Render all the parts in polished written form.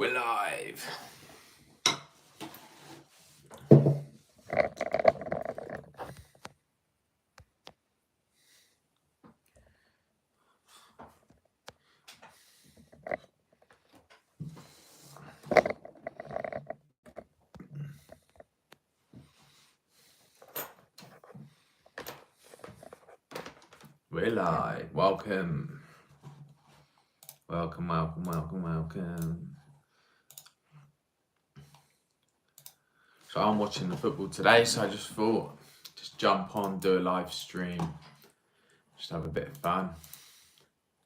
We're live. We're live. Welcome. Welcome, welcome, welcome, welcome. So I'm watching the football today, so I just thought, just jump on, do a live stream, just have a bit of fun.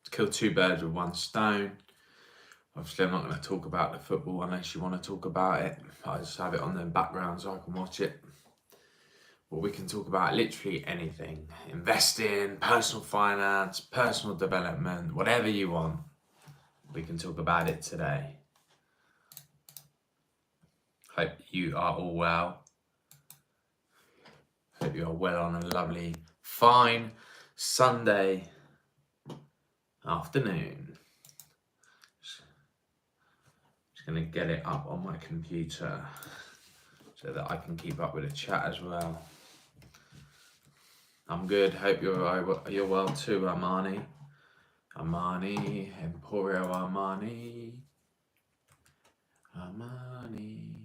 To kill two birds with one stone. Obviously, I'm not going to talk about the football unless you want to talk about it. I just have it on the background so I can watch it. But we can talk about literally anything. Investing, personal finance, personal development, whatever you want. We can talk about it today. Hope you are all well. Hope you are well on a lovely, fine Sunday afternoon. Just going to get it up on my computer so that I can keep up with the chat as well. I'm good. Hope you're well too, Armani. Armani, Emporio Armani. Armani.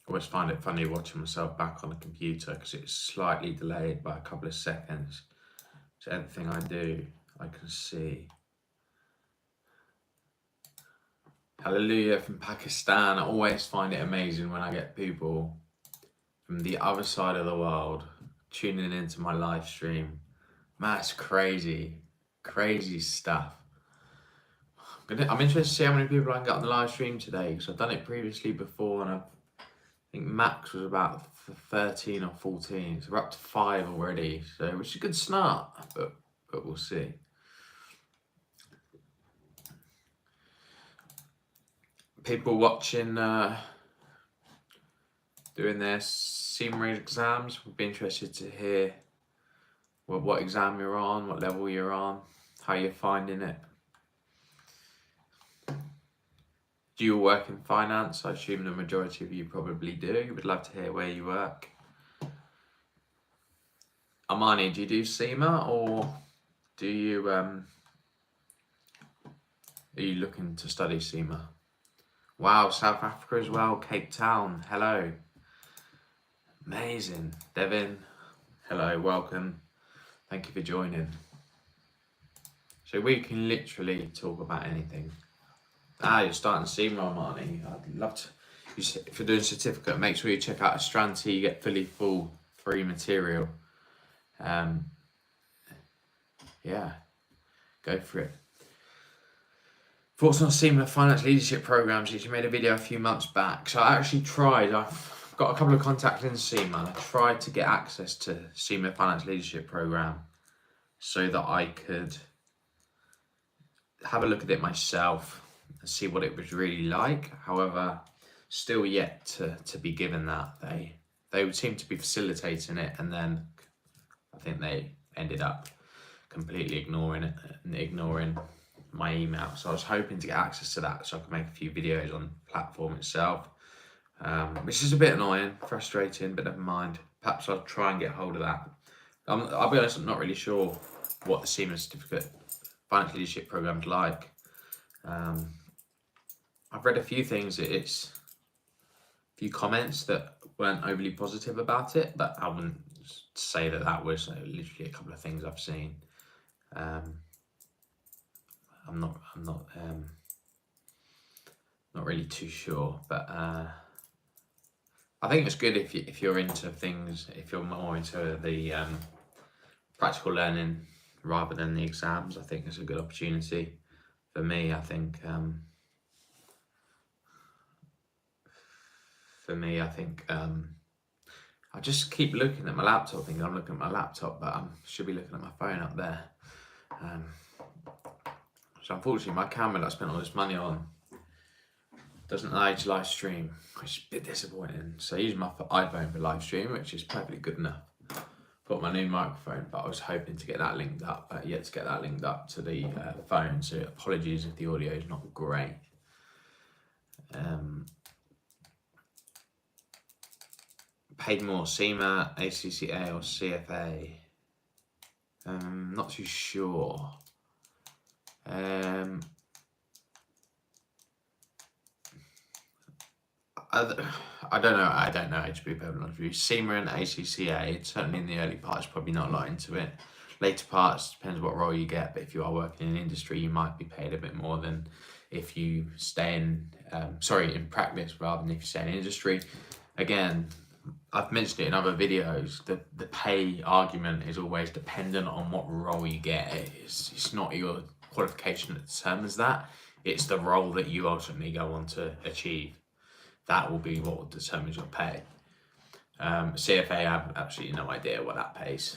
I always find it funny watching myself back on the computer because it's slightly delayed by a couple of seconds. So everything I do, I can see. Hallelujah from Pakistan. I always find it amazing when I get people from the other side of the world tuning into my live stream. Man, it's crazy. Crazy stuff. I'm interested to see how many people I can get on the live stream today because I've done it previously before and I think max was about 13 or 14. So we're up to 5 already, so which is a good start, but we'll see. People watching doing their SEMA exams would be interested to hear what exam you're on, what level you're on, how you're finding it. Do you work in finance? I assume the majority of you probably do. Would love to hear where you work. Armani, do you do SEMA or do you are you looking to study SEMA? Wow, South Africa as well, Cape Town, hello. Amazing. Devin, hello, welcome. Thank you for joining. So we can literally talk about anything. You're starting SEMA, Armani. I'd love to, if you're doing a certificate, make sure you check out Astranti, you get full free material. Yeah, go for it. Thoughts on SEMA finance leadership programs? You made a video a few months back. So I actually tried. I've got a couple of contacts in SEMA. I tried to get access to SEMA finance leadership program so that I could have a look at it myself and see what it was really like. However, still yet to be given that. They would seem to be facilitating it, and then I think they ended up completely ignoring it and ignoring my email. So I was hoping to get access to that so I could make a few videos on the platform itself, which is a bit annoying, frustrating, but never mind. Perhaps I'll try and get hold of that. I'll be honest, I'm not really sure what the SEMA certificate financial leadership program's like. I've read a few things, it's a few comments that weren't overly positive about it, but I wouldn't say that was literally a couple of things I've seen. I'm not really too sure, but I think it's good if you're into things, if you're more into the practical learning rather than the exams. I think it's a good opportunity for me. I think I just keep looking at my laptop, thinking I'm looking at my laptop, but I should be looking at my phone up there. So unfortunately, my camera that I spent all this money on doesn't allow you to live stream, which is a bit disappointing. So I use my iPhone for live stream, which is perfectly good enough. Got my new microphone, but I was hoping to get that linked up, but yet to get that linked up to the phone, so apologies if the audio is not great. Paid more, SEMA, ACCA or CFA? Not too sure. I don't know, to be perfectly honest with you. SEMA and ACCA, certainly in the early parts, probably not a lot into it. Later parts, depends what role you get, but if you are working in industry, you might be paid a bit more than if you stay in, in practice rather than if you stay in industry. Again, I've mentioned it in other videos, the pay argument is always dependent on what role you get. It's not your qualification that determines that, it's the role that you ultimately go on to achieve. That will be what determines your pay. CFA, I have absolutely no idea what that pays,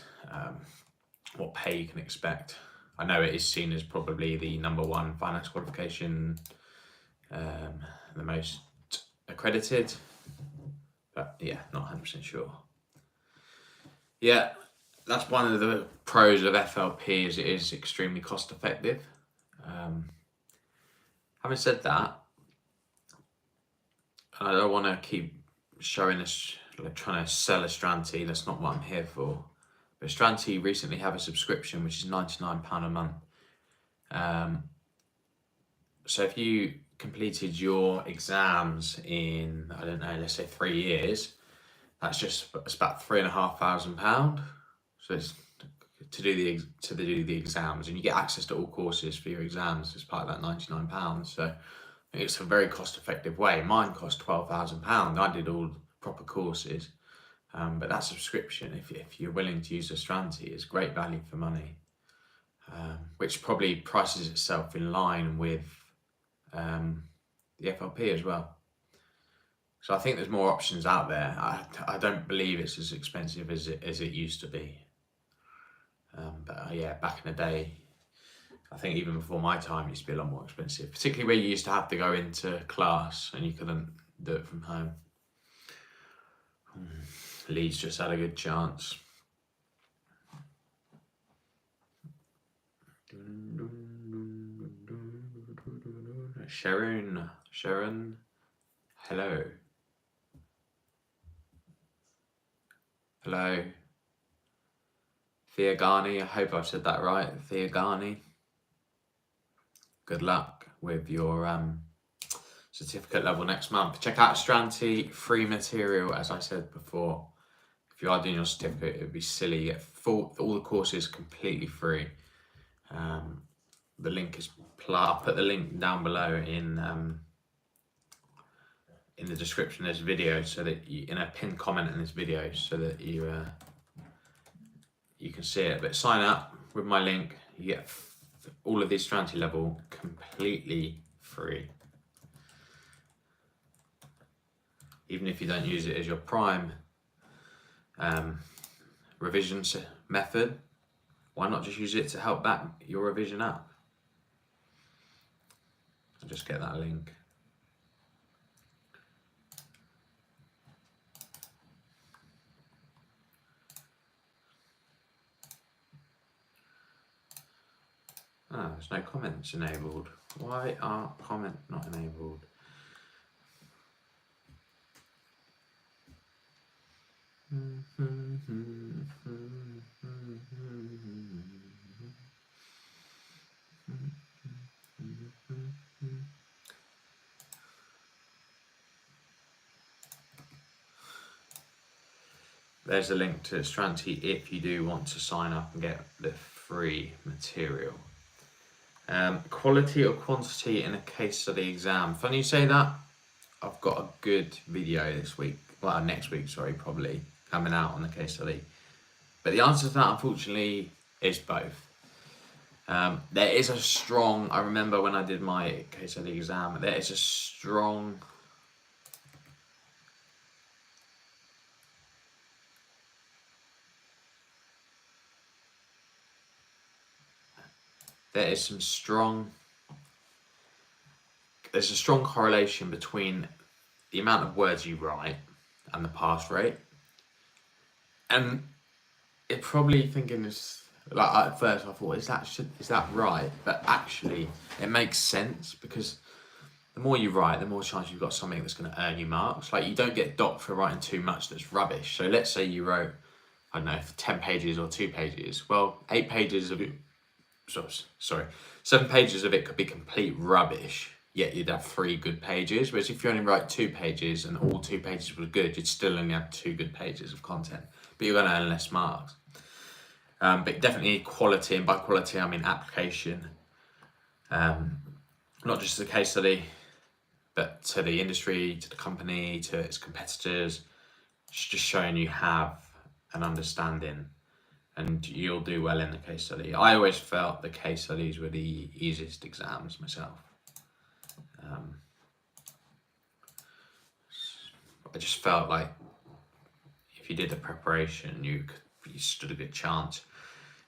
what pay you can expect. I know it is seen as probably the #1 finance qualification, the most accredited, but yeah, not 100% sure. Yeah, that's one of the pros of FLP, is it is extremely cost effective. Having said that, I don't want to keep showing us, like, trying to sell Astranti. That's not what I'm here for. But Astranti recently have a subscription, which is £99 a month. So if you completed your exams in, I don't know, let's say 3 years, it's about £3,500. So it's to do the exams, and you get access to all courses for your exams as part of that £99. So it's a very cost-effective way. Mine cost £12,000. I did all proper courses, but that subscription, if you're willing to use Astranti, is great value for money, which probably prices itself in line with the FLP as well. So I think there's more options out there. I don't believe it's as expensive as it used to be. But yeah, back in the day, I think even before my time, it used to be a lot more expensive, particularly where you used to have to go into class and you couldn't do it from home. Leeds just had a good chance. Sharon, hello. Hello. Theogani, I hope I've said that right. Theogani. Good luck with your certificate level next month. Check out Astranti, free material, as I said before. If you are doing your certificate, it would be silly. You get all the courses completely free. The link is, I'll put the link down below in the description of this video, so that in a pinned comment in this video, so that you can see it. But sign up with my link, you get all of the Astranti level completely free, even if you don't use it as your prime revision method. Why not just use it to help back your revision up? I'll just get that link. There's no comments enabled. Why are comments not enabled? There's a link to Astranti if you do want to sign up and get the free material. Quality or quantity in a case study exam. Funny you say that. I've got a good video this week, well, next week, sorry, probably coming out on the case study. But the answer to that, unfortunately, is both. There is a strong, I remember when I did my case study exam, there is a strong there's a strong correlation between the amount of words you write and the pass rate. And it probably thinking this, like at first I thought, is that right? But actually, it makes sense, because the more you write, the more chance you've got something that's going to earn you marks. Like, you don't get docked for writing too much that's rubbish. So let's say you wrote, I don't know, 10 pages or 2 pages. Well, 8 pages of it, sorry, 7 pages of it could be complete rubbish, yet you'd have 3 good pages. Whereas if you only write 2 pages and all 2 pages were good, you'd still only have 2 good pages of content, but you're going to earn less marks. But definitely quality, and by quality I mean application, not just the case study, but to the industry, to the company, to its competitors. It's just showing you have an understanding, and you'll do well in the case study. I always felt the case studies were the easiest exams myself. I just felt like if you did the preparation, you stood a good chance.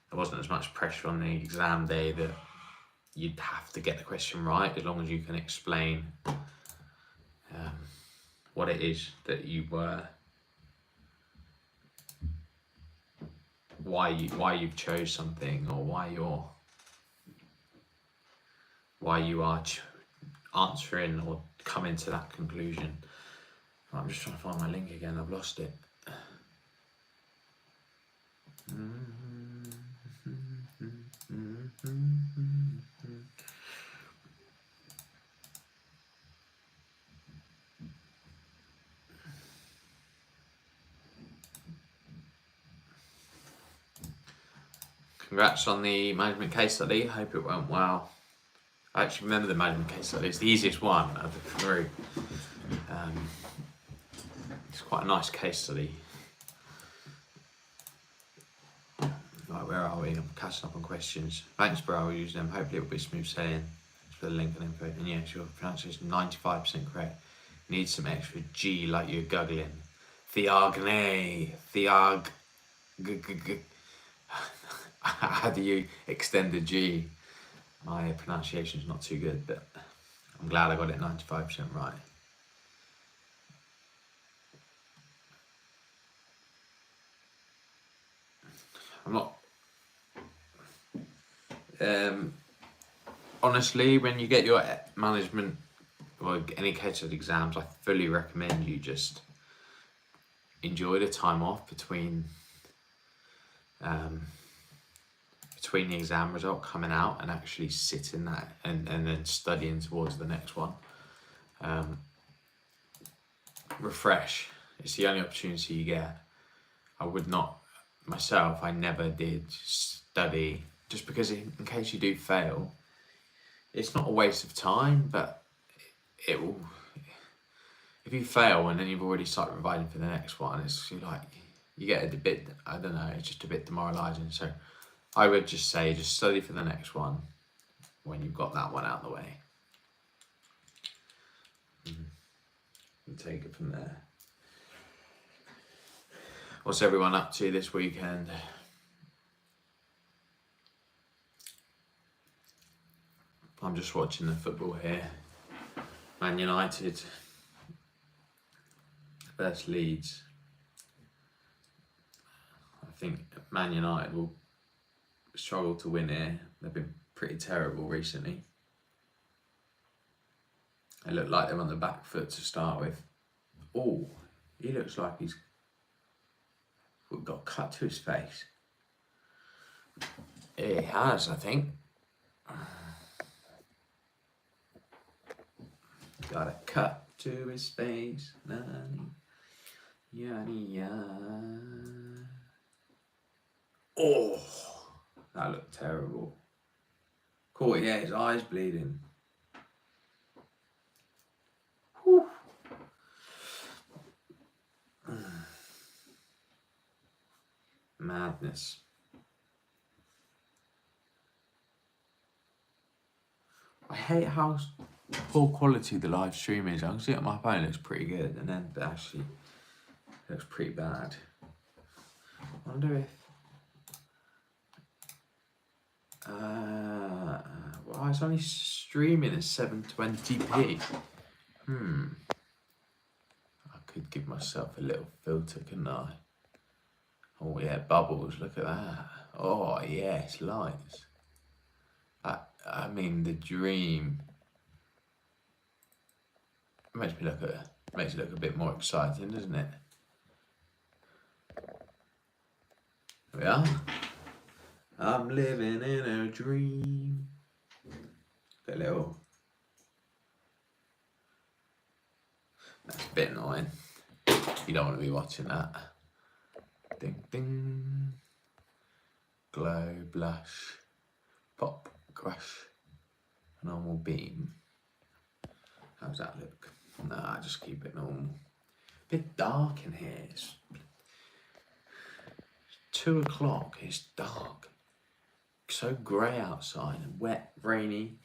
There wasn't as much pressure on the exam day that you'd have to get the question right, as long as you can explain what it is that you were, why you've chose something, or why you are answering or coming to that conclusion. I'm just trying to find my link again. I've lost it. Congrats on the management case study. Hope it went well. I actually remember the management case study. It's the easiest one of the 3. It's quite a nice case study. Right, where are we? I'm catching up on questions. Thanks, bro. I'll use them. Hopefully it'll be smooth sailing. Thanks for the link and info. And yes, your pronunciation is 95% correct. Need some extra G like you're guggling. Theargne. How do you extend the G? My pronunciation is not too good, but I'm glad I got it 95% right. I'm not... honestly, when you get your management or any case of exams, I fully recommend you just enjoy the time off between the exam result coming out and actually sit in that and then studying towards the next one. Refresh. It's the only opportunity you get. I would not, myself, I never did study, just because in case you do fail, it's not a waste of time, but it will, if you fail and then you've already started revising for the next one, it's like, you get a bit, I don't know, it's just a bit demoralising. So I would just say, just study for the next one when you've got that one out of the way. And take it from there. What's everyone up to this weekend? I'm just watching the football here. Man United versus Leeds. I think Man United will struggle to win here. They've been pretty terrible recently. They look like they're on the back foot to start with. Oh, he looks like he's got cut to his face. He has, I think. Got a cut to his face. Oh, that looked terrible. Cool, yeah, his eye's bleeding. Whew. Madness. I hate how poor quality the live stream is. I can see it on my phone, it looks pretty good, and then actually it looks pretty bad. I wonder if well, it's only streaming at 720p. I could give myself a little filter, couldn't I? Oh yeah, bubbles, look at that. Oh yes, lights. I mean the dream. Makes it look a bit more exciting, doesn't it? There we are. I'm living in a dream. Got a little. That's a bit annoying. You don't want to be watching that. Ding ding. Glow, blush, pop, crush, normal beam. How's that look? Nah, just keep it normal. Bit dark in here. It's 2 o'clock. It's dark. So grey outside and wet, rainy.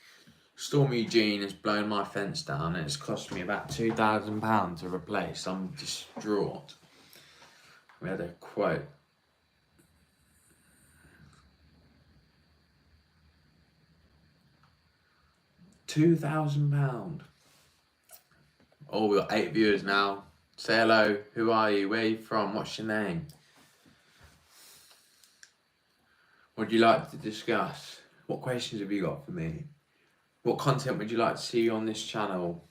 Storm Eugene has blown my fence down and it's cost me about £2,000 to replace. I'm distraught. We had a quote. £2,000. Oh, we've got 8 viewers now. Say hello. Who are you? Where are you from? What's your name? What would you like to discuss? What questions have you got for me? What content would you like to see on this channel?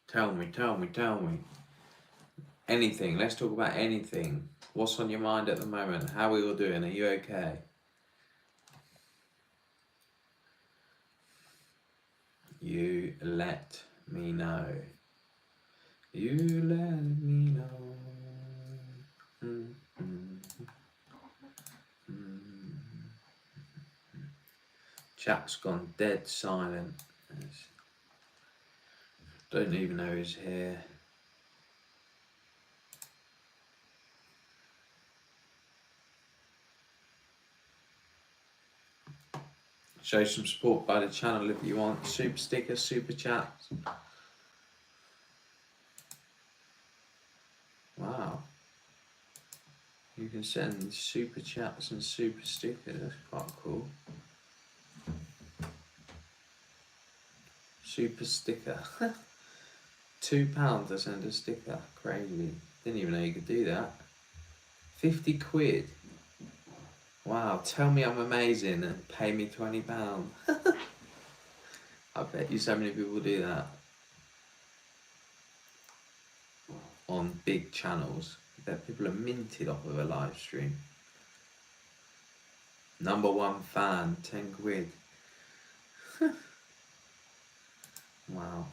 Tell me. Anything. Let's talk about anything. What's on your mind at the moment? How are we all doing? Are you okay? You let me know. You let me know. Chat's gone dead silent. Don't even know who's here. Show some support by the channel if you want. Super stickers, super chats. Wow. You can send super chats and super stickers. That's quite cool. Super sticker. £2 to send a sticker. Crazy. Didn't even know you could do that. 50 quid. Wow, tell me I'm amazing and pay me £20. I bet you so many people do that. On big channels. I bet people are minted off of a live stream. #1 fan, 10 quid. Wow.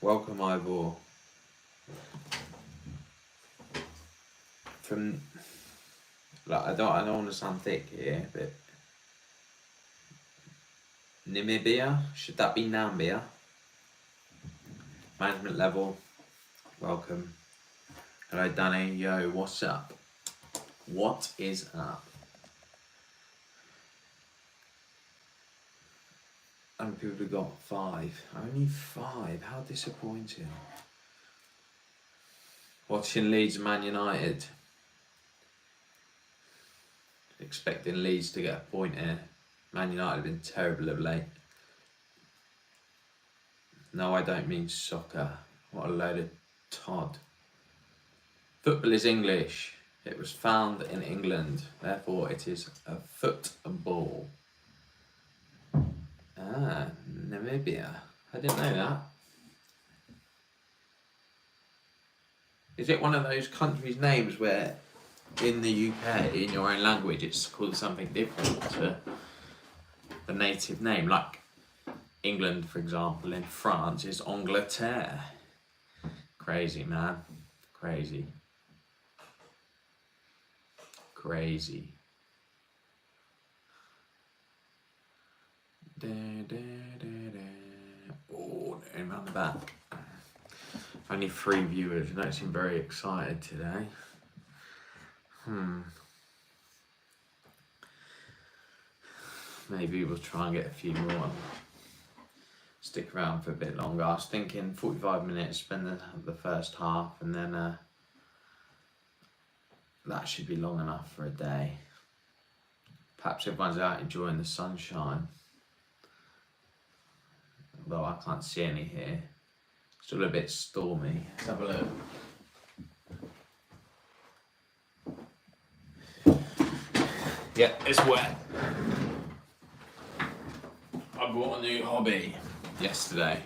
Welcome, Ivor. From, like, I don't want to sound thick here, but Namibia, should that be Nambia? Management level, welcome. Hello, Danny. Yo, what's up? What is up? How many people have got? 5. Only 5. How disappointing. Watching Leeds Man United. Expecting Leeds to get a point here. Man United have been terrible of late. No, I don't mean soccer. What a load of Todd. Football is English. It was found in England. Therefore, it is a football. Ah, Namibia. I didn't know that. Is it one of those countries' names where in the UK, in your own language, it's called something different to the native name? Like England, for example, in France is Angleterre. Crazy, man. Crazy. Crazy. Oh, name on the back. Only 3 viewers. You don't seem very excited today. Maybe we'll try and get a few more. stick around for a bit longer. I was thinking 45 minutes, spend the first half, and then that should be long enough for a day. Perhaps everyone's out enjoying the sunshine. Although I can't see any here. Still a bit stormy. Let's have a look. Yeah, it's wet. I bought a new hobby yesterday.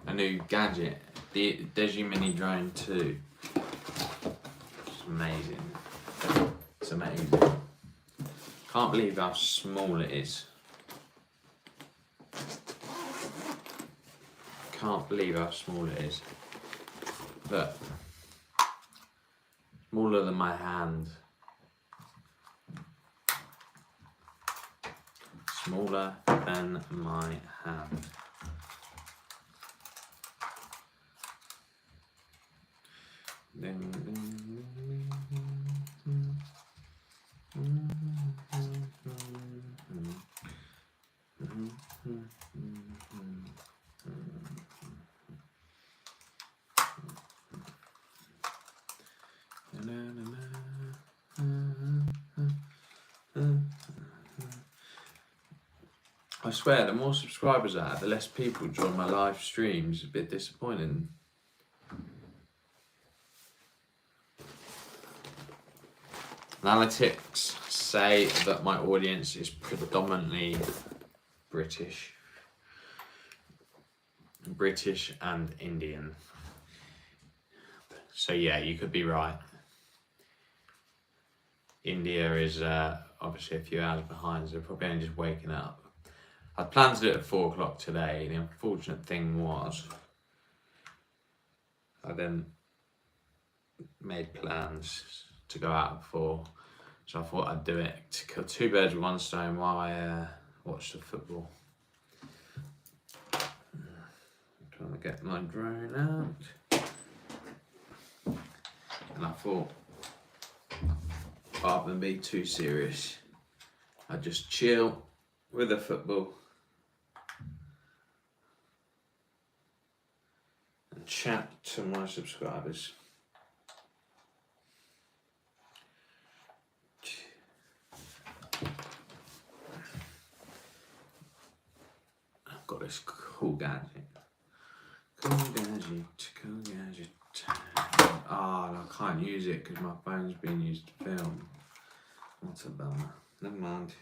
A new gadget. The Digi Mini Drone 2. It's amazing. It's amazing. Can't believe how small it is. Can't believe how small it is. Look. Smaller than my hand. Smaller than my hand. I swear, the more subscribers I have, the less people join my live streams. A bit disappointing. Analytics say that my audience is predominantly British and Indian. So yeah, you could be right. India is obviously a few hours behind, so they're probably only just waking up. I planned to do it at 4 o'clock today. The unfortunate thing was I then made plans to go out at 4. So I thought I'd do it to kill 2 birds with 1 stone while I watch the football. I'm trying to get my drone out. And I thought, rather than be too serious, I'd just chill with the football and chat to my subscribers. I've got this cool gadget. Cool gadget. Ah, I can't use it because my phone's being used to film. What's a bummer. Never mind.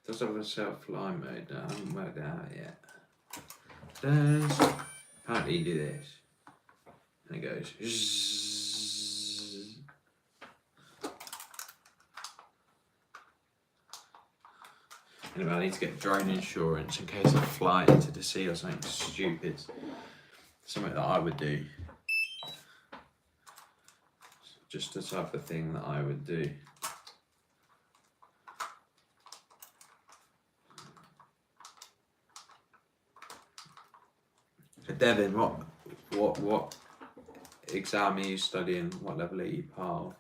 Does have a self-fly mode now. I haven't worked it out yet. Does apparently do this. And it goes zzz. Anyway, I need to get drone insurance in case I fly into the sea or something stupid. Something that I would do. Just the type of thing that I would do. So Devin, what exam are you studying? What level are you part of?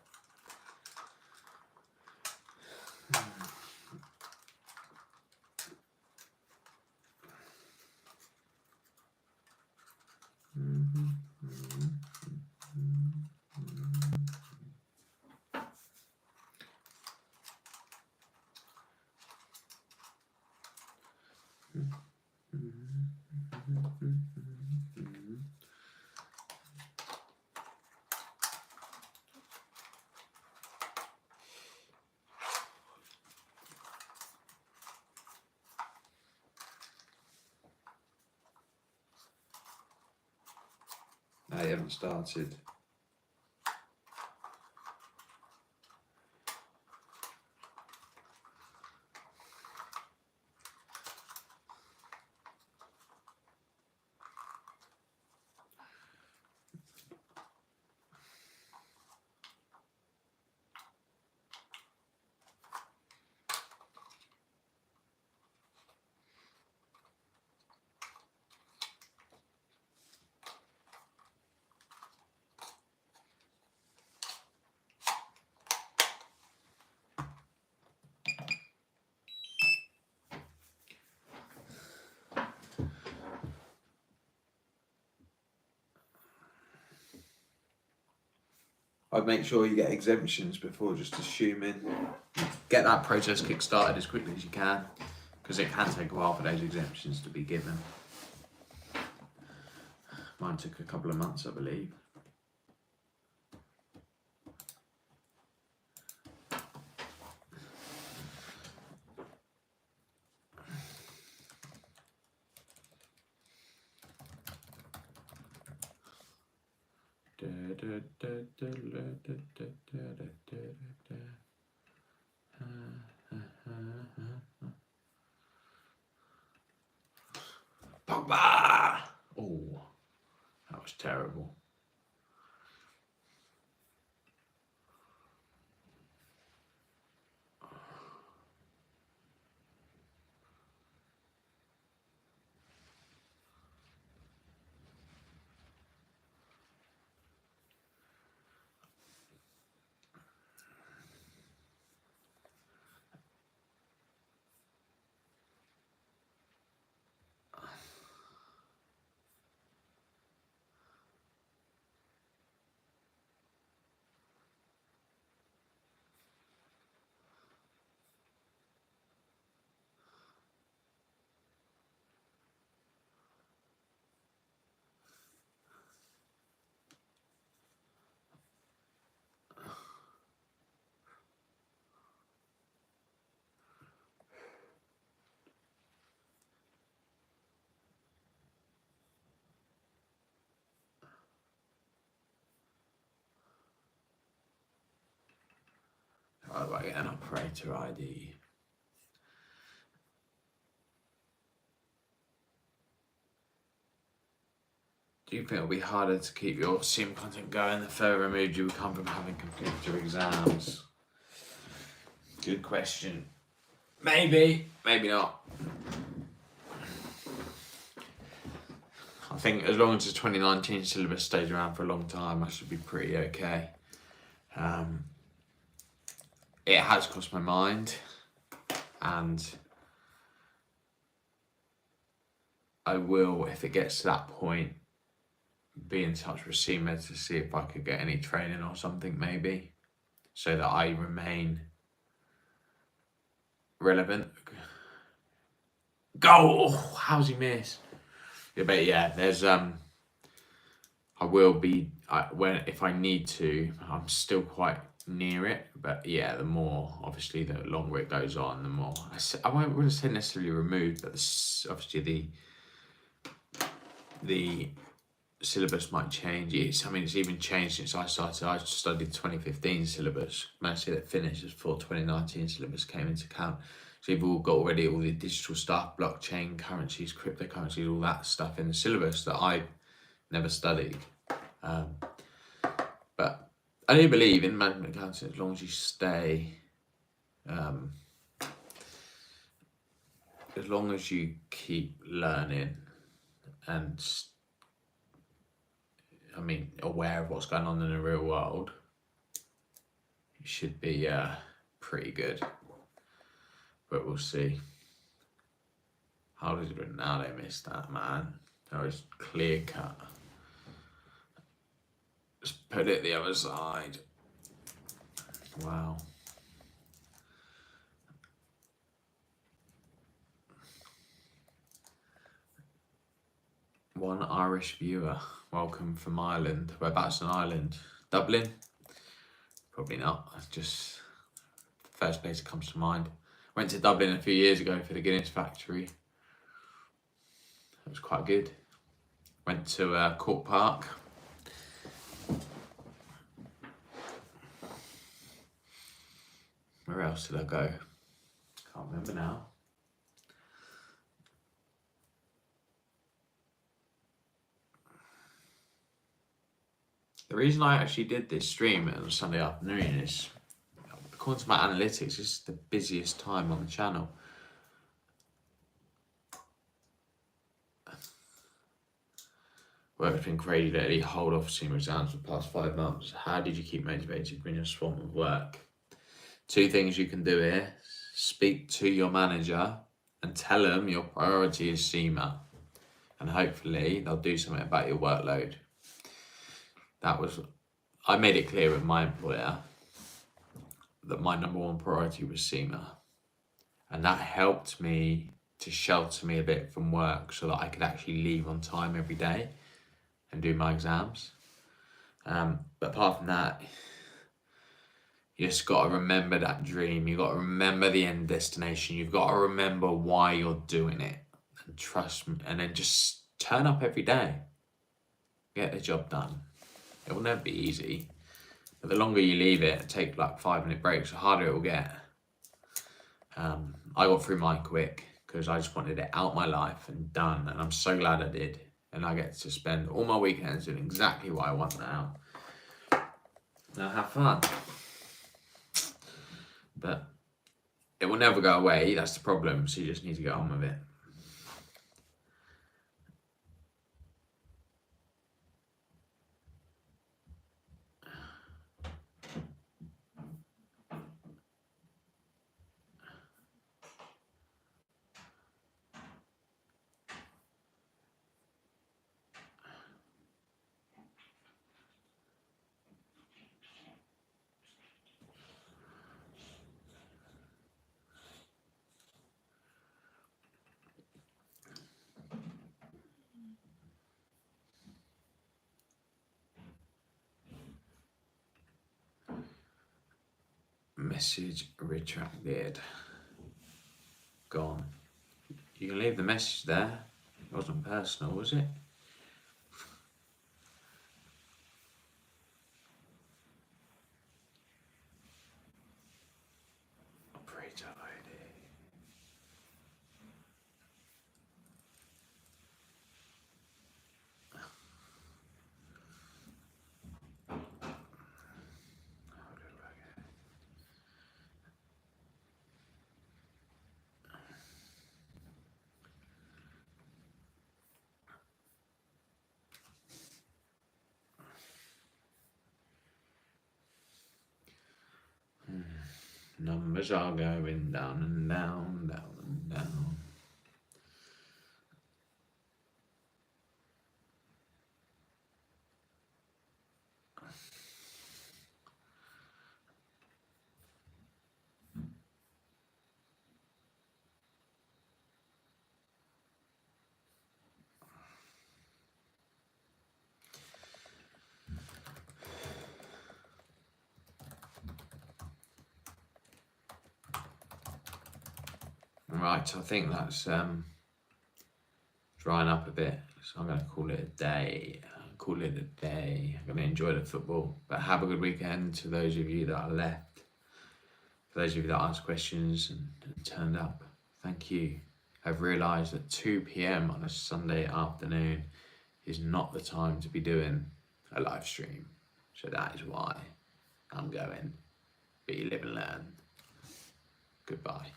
No, you haven't started. I'd make sure you get exemptions before just assuming. Get that process kick-started as quickly as you can, because it can take a while for those exemptions to be given. Mine took a couple of months, I believe. Pogba! Oh, that was terrible. How do I get an operator ID? Do you think it'll be harder to keep your sim content going the further removed you become from having completed your exams? Good question. Maybe, maybe not. I think as long as the 2019 syllabus stays around for a long time, I should be pretty okay. It has crossed my mind, and I will, if it gets to that point, be in touch with CMed to see if I could get any training or something, maybe, so that I remain relevant. Goal! Oh, how's he miss? Yeah, but yeah, there's I will be if I need to. I'm still quite near it, but yeah, the more, obviously, the longer it goes on, the more I wouldn't say necessarily removed, but obviously the syllabus might change. It's even changed since I started. I studied 2015 syllabus. Managed to get it finished before 2019 syllabus came into account. So you've all got already all the digital stuff, blockchain, currencies, cryptocurrencies, all that stuff in the syllabus that I never studied. But I do believe in management accounting, as long as you stay, as long as you keep learning and aware of what's going on in the real world, you should be pretty good. But we'll see. How did Ronaldo miss that, man? That was clear cut. Just put it the other side. Wow. One Irish viewer. Welcome from Ireland. Whereabouts in Ireland? Dublin? Probably not. That's just the first place that comes to mind. Went to Dublin a few years ago for the Guinness factory. It was quite good. Went to Cork Park. Where else did I go? Can't remember now. The reason I actually did this stream on a Sunday afternoon is, according to my analytics, this is the busiest time on the channel. Work's been crazy lately. Hold off SEMA exams for the past 5 months. How did you keep motivated when you're swamped with work? 2 things you can do here. Speak to your manager and tell them your priority is SEMA. And hopefully they'll do something about your workload. I made it clear with my employer that my number one priority was SEMA, and that helped me to shelter me a bit from work so that I could actually leave on time every day and do my exams. But apart from that, you just got to remember that dream. You got to remember the end destination. You've got to remember why you're doing it, and trust me, and then just turn up every day. Get the job done. It will never be easy, but the longer you leave it, take like 5-minute breaks, the harder it will get. I got through mine quick because I just wanted it out my life and done, and I'm so glad I did. And I get to spend all my weekends doing exactly what I want now. Now have fun. But it will never go away, that's the problem, so you just need to get on with it. Message retracted. Gone. You can leave the message there. It wasn't personal, was it? Operator ID. Numbers are going down and down, down and down. Right, I think that's drying up a bit, so I'm going to call it a day. I'm going to enjoy the football, but have a good weekend to those of you that are left. For those of you that asked questions and turned up, thank you. I've realised that 2 p.m. on a Sunday afternoon is not the time to be doing a live stream, so that is why I'm going. But you live and learn. Goodbye.